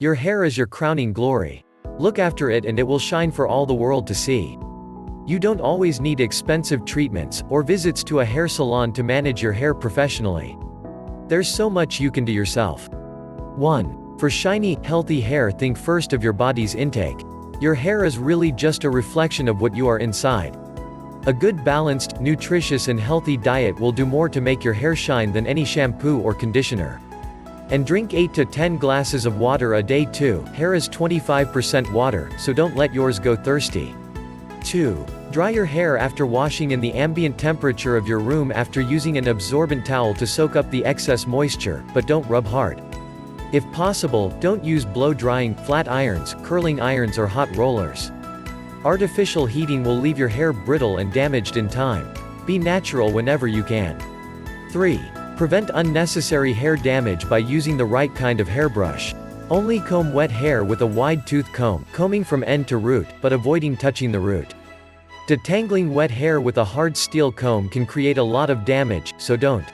Your hair is your crowning glory. Look after it and it will shine for all the world to see. You don't always need expensive treatments or visits to a hair salon to manage your hair professionally. There's so much you can do yourself. 1. For shiny, healthy hair, think first of your body's intake. Your hair is really just a reflection of what you are inside. A good balanced, nutritious and healthy diet will do more to make your hair shine than any shampoo or conditioner. And drink 8 to 10 glasses of water a day too. Hair is 25% water, so don't let yours go thirsty. 2. Dry your hair after washing in the ambient temperature of your room after using an absorbent towel to soak up the excess moisture, but don't rub hard. If possible, don't use blow-drying, flat irons, curling irons or hot rollers. Artificial heating will leave your hair brittle and damaged in time. Be natural whenever you can. 3. Prevent unnecessary hair damage by using the right kind of hairbrush. Only comb wet hair with a wide-tooth comb, combing from end to root, but avoiding touching the root. Detangling wet hair with a hard steel comb can create a lot of damage, so don't.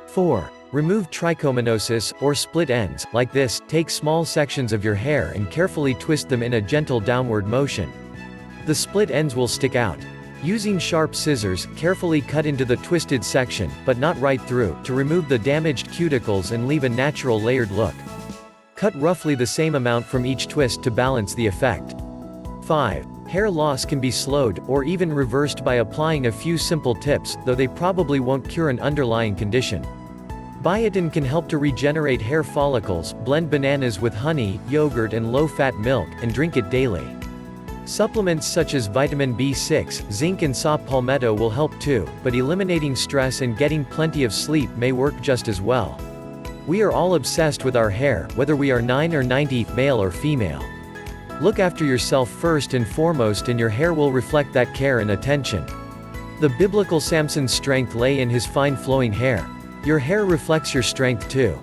4. Remove trichomanosis, or split ends, like this. Take small sections of your hair and carefully twist them in a gentle downward motion. The split ends will stick out. Using sharp scissors, carefully cut into the twisted section, but not right through, to remove the damaged cuticles and leave a natural layered look. Cut roughly the same amount from each twist to balance the effect. 5. Hair loss can be slowed, or even reversed by applying a few simple tips, though they probably won't cure an underlying condition. Biotin can help to regenerate hair follicles. Blend bananas with honey, yogurt and low-fat milk, and drink it daily. Supplements such as vitamin B6, zinc and saw palmetto will help too, but eliminating stress and getting plenty of sleep may work just as well. We are all obsessed with our hair, whether we are 9 or 90, male or female. Look after yourself first and foremost and your hair will reflect that care and attention. The biblical Samson's strength lay in his fine flowing hair. Your hair reflects your strength too.